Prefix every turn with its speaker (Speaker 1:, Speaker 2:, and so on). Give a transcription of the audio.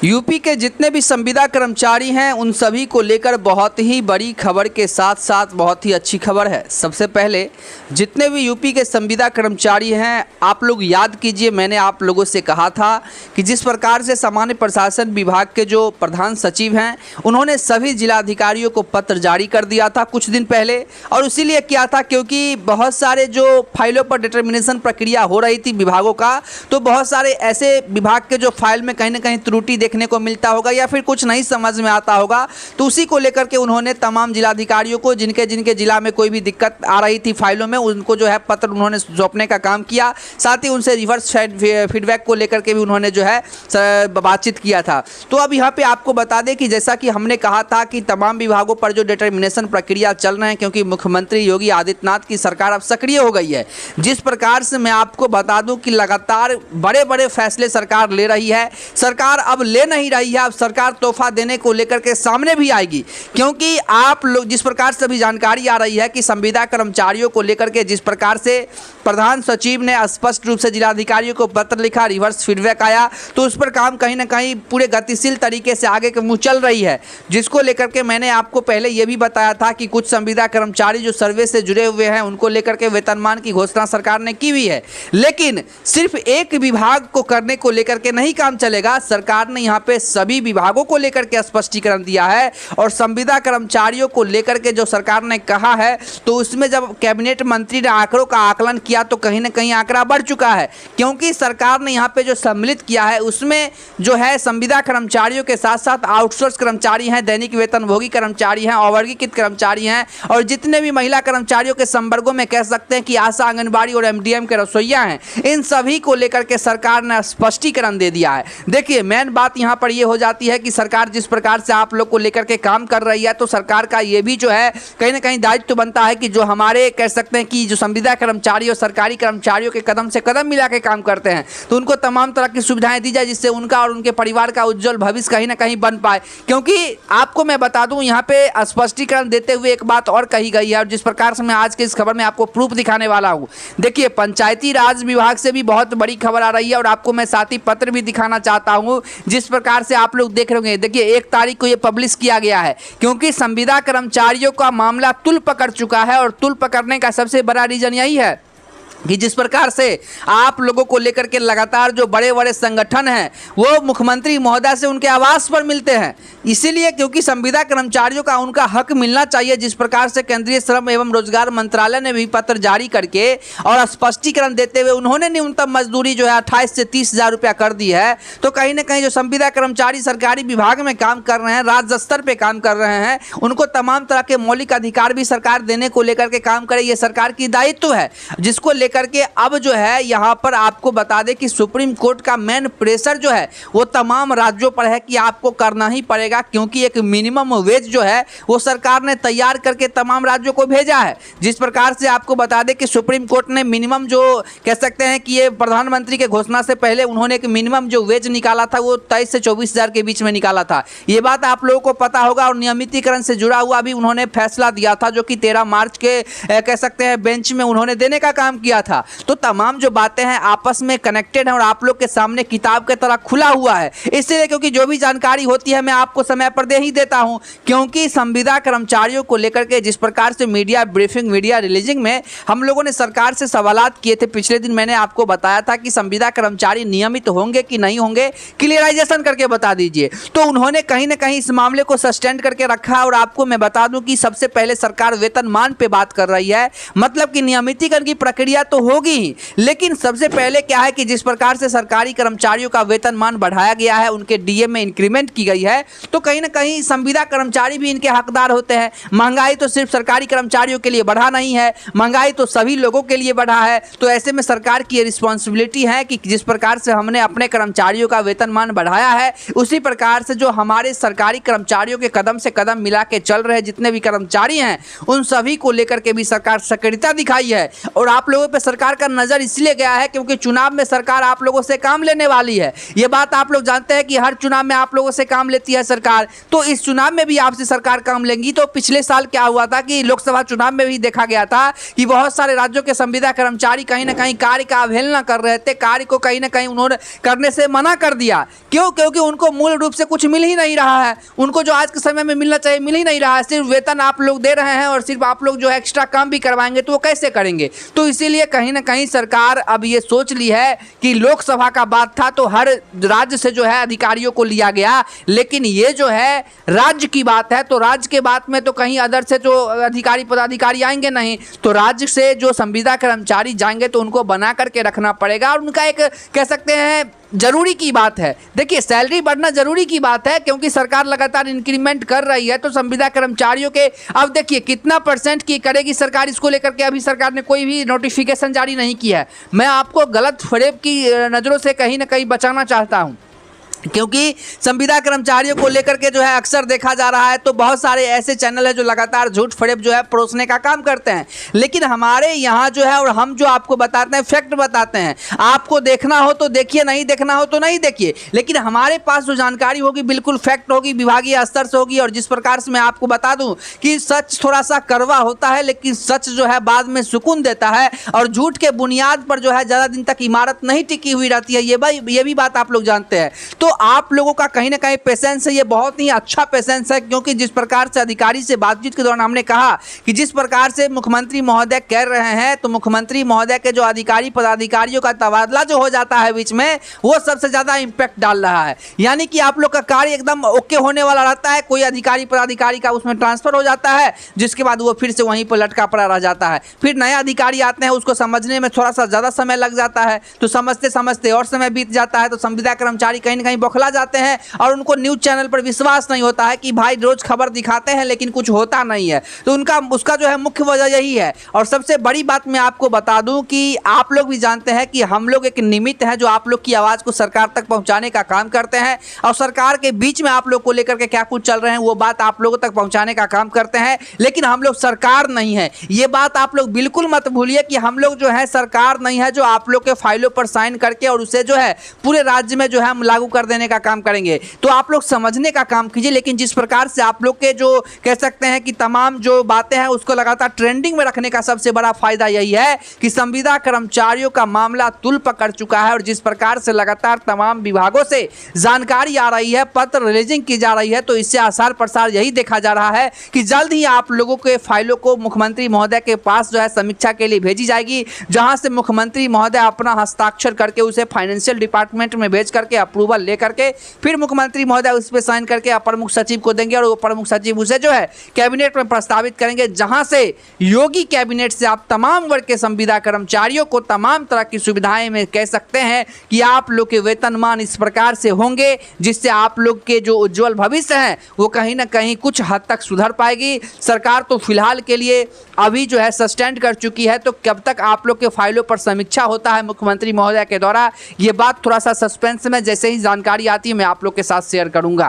Speaker 1: UP के जितने भी संविदा कर्मचारी हैं उन सभी को लेकर बहुत ही बड़ी खबर के साथ साथ बहुत ही अच्छी खबर है। सबसे पहले जितने भी यूपी के संविदा कर्मचारी हैं, आप लोग याद कीजिए, मैंने आप लोगों से कहा था कि जिस प्रकार से सामान्य प्रशासन विभाग के जो प्रधान सचिव हैं उन्होंने सभी जिलाधिकारियों को पत्र जारी कर दिया था कुछ दिन पहले। और इसीलिए किया था क्योंकि बहुत सारे जो फाइलों पर डिटर्मिनेशन प्रक्रिया हो रही थी विभागों का, तो बहुत सारे ऐसे विभाग के जो फाइल में कहीं ना कहीं त्रुटि देखने को मिलता होगा या फिर कुछ नहीं समझ में आता होगा, तो उसी को लेकर के उन्होंने तमाम जिलाधिकारियों को जिनके जिनके जिला में कोई भी दिक्कत आ रही थी फाइलों में, उनको जो है पत्र उन्होंने सौंपने का काम किया। साथ ही उनसे रिवर्स फीडबैक को लेकर के भी उन्होंने जो है बातचीत किया था। तो अब यहाँ पे आपको बता दें कि जैसा कि हमने कहा था कि तमाम विभागों पर जो डिटर्मिनेशन प्रक्रिया चल रहे हैं, क्योंकि मुख्यमंत्री योगी आदित्यनाथ की सरकार अब सक्रिय हो गई है। जिस प्रकार से मैं आपको बता दूं कि लगातार बड़े बड़े फैसले सरकार ले रही है। सरकार अब ले नहीं रही है, अब सरकार तोहफा देने को लेकर के सामने भी आएगी, क्योंकि आप लोग जिस प्रकार से अभी जानकारी आ रही है कि संविदा कर्मचारियों को लेकर के जिस प्रकार से प्रधान सचिव ने स्पष्ट रूप से जिलाधिकारियों को पत्र लिखा, रिवर्स फीडबैक आया, तो उस पर काम कहीं ना कहीं पूरे गतिशील तरीके से आगे के मुँह चल रही है। जिसको लेकर के मैंने आपको पहले ये भी बताया था कि कुछ संविदा कर्मचारी जो सर्वे से जुड़े हुए हैं उनको लेकर के वेतनमान की घोषणा सरकार ने की हुई है, लेकिन सिर्फ एक विभाग को करने को लेकर के नहीं काम चलेगा। सरकार ने यहाँ पे सभी विभागों को लेकर के स्पष्टीकरण दिया है और संविदा कर्मचारियों को लेकर के जो सरकार ने कहा है, तो उसमें जब कैबिनेट मंत्री ने आंकड़ों का आकलन किया तो कहीं ना कहीं आंकड़ा बढ़ चुका है, क्योंकि सरकार ने यहाँ पे जो सम्मिलित किया है उसमें जो है संविदा कर्मचारियों के साथ साथ आउटसोर्स कर्मचारी हैं, दैनिक वेतनभोगी कर्मचारी हैं, अवर्गीकृत कर्मचारी हैं और जितने भी महिला कर्मचारियों के संवर्गों में कह सकते हैं कि आशा, आंगनबाड़ी और एमडीएम के रसोइया हैं, इन सभी को लेकर के सरकार ने स्पष्टीकरण दे दिया है। देखिए, मेन बात यहाँ पर यह हो जाती है कि सरकार जिस प्रकार से आप लोग को लेकर के काम कर रही है, तो सरकार का ये भी जो है कहीं ना कहीं दायित्व बनता है कि जो हमारे कह सकते हैं कि जो संविदा कर्मचारी और सरकारी कर्मचारियों के कदम से कदम मिला के काम करते हैं, तो उनको तमाम तरह की सुविधाएं दी जाए जिससे उनका और उनके परिवार का उज्जवल भविष्य कहीं ना कहीं बन पाए। क्योंकि आपको मैं बता दूं, यहाँ पे स्पष्टीकरण देते हुए एक बात और कही गई है और जिस प्रकार से मैं आज के इस खबर में आपको प्रूफ दिखाने वाला हूँ। देखिए, पंचायती राज विभाग से भी बहुत बड़ी खबर आ रही है और आपको मैं साथ ही पत्र भी दिखाना चाहता हूँ जिस प्रकार से आप लोग देख रहे होंगे। देखिए, 1 तारीख को ये पब्लिश किया गया है, क्योंकि संविदा कर्मचारियों का मामला तुल पकड़ चुका है और तुल पकड़ने का सबसे बड़ा रीजन यही है कि जिस प्रकार से आप लोगों को लेकर के लगातार जो बड़े बड़े संगठन हैं वो मुख्यमंत्री महोदय से उनके आवास पर मिलते हैं, इसीलिए क्योंकि संविदा कर्मचारियों का उनका हक मिलना चाहिए। जिस प्रकार से केंद्रीय श्रम एवं रोजगार मंत्रालय ने भी पत्र जारी करके और स्पष्टीकरण देते हुए उन्होंने न्यूनतम मजदूरी जो है 28 से 30 हज़ार रुपया कर दी है, तो कहीं ना कहीं जो संविदा कर्मचारी सरकारी विभाग में काम कर रहे हैं, राज्य स्तर पर काम कर रहे हैं, उनको तमाम तरह के मौलिक अधिकार भी सरकार देने को लेकर के काम करे, ये सरकार की दायित्व है। जिसको करके अब जो है यहाँ पर आपको बता दें कि सुप्रीम कोर्ट का मेन प्रेशर जो है वो तमाम राज्यों पर है कि आपको करना ही पड़ेगा, क्योंकि एक मिनिमम वेज जो है वो सरकार ने तैयार करके तमाम राज्यों को भेजा है। जिस प्रकार से आपको बता दें कि सुप्रीम कोर्ट ने मिनिमम जो कह सकते हैं कि ये प्रधानमंत्री के घोषणा से पहले उन्होंने एक मिनिमम जो वेज निकाला था वो 23 से 24 हज़ार के बीच में निकाला था। ये बात आप लोगों को पता होगा और नियमितीकरण से जुड़ा हुआ भी उन्होंने फैसला दिया था जो कि 13 मार्च के कह सकते हैं बेंच में उन्होंने देने का काम किया था। तो तमाम जो बातें हैं आपस में कनेक्टेड हैं और आप लोग के सामने किताब के तरह खुला हुआ है, इसलिए क्योंकि जो भी जानकारी होती है मैं आपको समय पर दे ही देता हूं। क्योंकि संविदा कर्मचारियों को लेकर के जिस प्रकार से मीडिया ब्रीफिंग, मीडिया रिलीजिंग में हम लोगों ने सरकार से सवालात किए थे, पिछले दिन मैंने आपको बताया था कि संविदा कर्मचारी नियमित होंगे कि नहीं होंगे, क्लियराइजेशन करके बता दीजिए। तो उन्होंने कहीं ना कहीं इस मामले को सस्टेंड करके रखा और आपको मैं बता दूं कि सबसे पहले सरकार वेतनमान पे बात कर रही है, मतलब कि नियमितीकरण की प्रक्रिया तो होगी, लेकिन सबसे पहले क्या है कि जिस प्रकार से सरकारी कर्मचारियों का वेतनमान बढ़ाया गया है, उनके डीए में इंक्रीमेंट की गई है, तो कहीं ना कहीं संविदा कर्मचारी भी इनके हकदार होते हैं। महंगाई तो सिर्फ सरकारी कर्मचारियों के लिए बढ़ा नहीं है, महंगाई तो सभी लोगों के लिए बढ़ा है। तो ऐसे में सरकार की रिस्पॉन्सिबिलिटी है कि जिस प्रकार से हमने अपने कर्मचारियों का वेतनमान बढ़ाया है, उसी प्रकार से जो हमारे सरकारी कर्मचारियों के कदम से कदम मिला के चल रहे जितने भी कर्मचारी हैं उन सभी को लेकर के भी सरकार सक्रियता दिखाई है। और आप लोगों पे सरकार का नज़र इसलिए गया है क्योंकि चुनाव में सरकार आप लोगों से काम लेने वाली है। ये बात आप लोग जानते हैं कि हर चुनाव में आप लोगों से काम लेती है सरकार, तो इस चुनाव में भी आपसे सरकार काम लेंगी। तो पिछले साल क्या हुआ था कि लोकसभा चुनाव में भी देखा गया था कि बहुत सारे राज्यों के संविदा कर्मचारी कहीं ना कहीं कार्य का अवहेलना कर रहे थे, कार्य को कहीं ना कहीं उन्होंने करने से मना कर दिया। क्यों? क्योंकि उनको मूल रूप से कुछ मिल ही नहीं रहा है, उनको जो आज के समय में मिलना चाहिए मिल ही नहीं रहा है। सिर्फ वेतन आप लोग दे रहे हैं और सिर्फ आप लोग जो है एक्स्ट्रा काम भी करवाएंगे तो वो कैसे करेंगे। तो इसीलिए कहीं ना कहीं सरकार अब ये सोच ली है कि लोकसभा का बात था तो हर राज्य से जो है अधिकारियों को लिया गया, लेकिन ये जो है राज्य की बात है तो राज्य के बात में तो कहीं अदर से जो अधिकारी पदाधिकारी आएंगे नहीं, तो राज्य से जो संविदा कर्मचारी जाएंगे तो उनको बना करके रखना पड़ेगा। और उनका एक कह सकते हैं जरूरी की बात है। देखिए, सैलरी बढ़ना जरूरी की बात है क्योंकि सरकार लगातार इंक्रीमेंट कर रही है, तो संविदा कर्मचारियों के अब देखिए कितना परसेंट की करेगी सरकार, इसको लेकर के अभी सरकार ने कोई भी नोटिफिकेशन जारी नहीं किया है। मैं आपको गलत फरेब की नज़रों से कहीं ना कहीं बचाना चाहता हूँ, क्योंकि संविदा कर्मचारियों को लेकर के जो है अक्सर देखा जा रहा है तो बहुत सारे ऐसे चैनल है जो लगातार झूठ फरेब जो है परोसने का काम करते हैं। लेकिन हमारे यहाँ जो है और हम जो आपको बताते हैं फैक्ट बताते हैं, आपको देखना हो तो देखिए, नहीं देखना हो तो नहीं देखिए, लेकिन हमारे पास जो जानकारी होगी बिल्कुल फैक्ट होगी, विभागीय स्तर से होगी। और जिस प्रकार से मैं आपको बता दूं कि सच थोड़ा सा कड़वा होता है लेकिन सच जो है बाद में सुकून देता है, और झूठ के बुनियाद पर जो है ज़्यादा दिन तक इमारत नहीं टिकी हुई रहती है, ये भी बात आप लोग जानते हैं। तो आप लोगों का कहीं ना कहीं पेशेंस है, ये बहुत ही अच्छा पेशेंस है, क्योंकि जिस प्रकार से अधिकारी से बातचीत के दौरान हमने कहा कि जिस प्रकार से मुख्यमंत्री महोदय कह रहे हैं तो मुख्यमंत्री महोदय के जो अधिकारी पदाधिकारियों का तबादला जो हो जाता है बीच में, वो सबसे ज़्यादा इम्पैक्ट डाल रहा है। यानी कि आप लोग का कार्य एकदम ओके होने वाला रहता है, कोई अधिकारी पदाधिकारी का उसमें ट्रांसफर हो जाता है, जिसके बाद वो फिर से वहीं पर लटका पड़ा रह जाता है। फिर नए अधिकारी आते हैं, उसको समझने में थोड़ा सा ज़्यादा समय लग जाता है, तो समझते समझते और समय बीत जाता है, तो संविदा कर्मचारी कहीं ना कहीं बौखला जाते हैं और उनको न्यूज़ चैनल पर विश्वास नहीं होता है कि भाई रोज खबर दिखाते हैं लेकिन कुछ होता नहीं है। तो उसका जो है मुख्य वजह यही है। और सबसे बड़ी बात मैं आपको बता दूं कि आप लोग भी जानते हैं कि हम लोग एक निमित्त है जो आप लोग की आवाज़ को सरकार तक पहुंचाने का काम करते हैं, और सरकार के बीच में आप लोग को लेकर के क्या कुछ चल रहे हैं वो बात आप लोगों तक पहुँचाने का काम करते हैं। लेकिन हम लोग सरकार नहीं है, ये बात आप लोग बिल्कुल मत भूलिए कि हम लोग जो है सरकार नहीं है जो आप लोग के फाइलों पर साइन करके और उसे जो है पूरे राज्य में जो है हम लागू कर देने का काम करेंगे। तो आप लोग समझने का काम कीजिए। लेकिन जिस प्रकार से आप लोग के जो कह सकते हैं कि तमाम जो बातें हैं उसको लगातार ट्रेंडिंग में रखने का सबसे बड़ा फायदा यही है कि संविदा कर्मचारियों का मामला तुल पकड़ चुका है, और जिस प्रकार से लगातार तमाम विभागों से जानकारी आ रही है, पत्र रिलीजिंग की जा रही है, तो इससे आसार प्रसार यही देखा जा रहा है कि जल्द ही आप लोगों के फाइलों को मुख्यमंत्री महोदय के पास जो है समीक्षा के लिए भेजी जाएगी, जहां से मुख्यमंत्री महोदय अपना हस्ताक्षर करके उसे फाइनेंशियल डिपार्टमेंट में भेज करके अप्रूवल लेकर के फिर मुख्यमंत्री महोदय उस पर साइन करके अपर मुख्य सचिव को देंगे, और वो प्रमुख सचिव उसे जो है कैबिनेट में प्रस्तावित करेंगे, जहां से योगी कैबिनेट से आप तमाम वर्ग के संविदा कर्मचारियों को तमाम तरह की सुविधाएं में कह सकते हैं कि आप लोग के वेतनमान इस प्रकार से होंगे जिससे आप लोग के जो उज्जवल भविष्य है वो कहीं ना कहीं कुछ हद तक सुधर पाएगी। सरकार तो फिलहाल के लिए अभी जो है सस्टेंड कर चुकी है, तो कब तक आप लोग के फाइलों पर समीक्षा होता है मुख्यमंत्री महोदय के द्वारा, ये बात थोड़ा सा सस्पेंस में, जैसे ही जानकारी आती है मैं आप लोग के साथ शेयर करूंगा।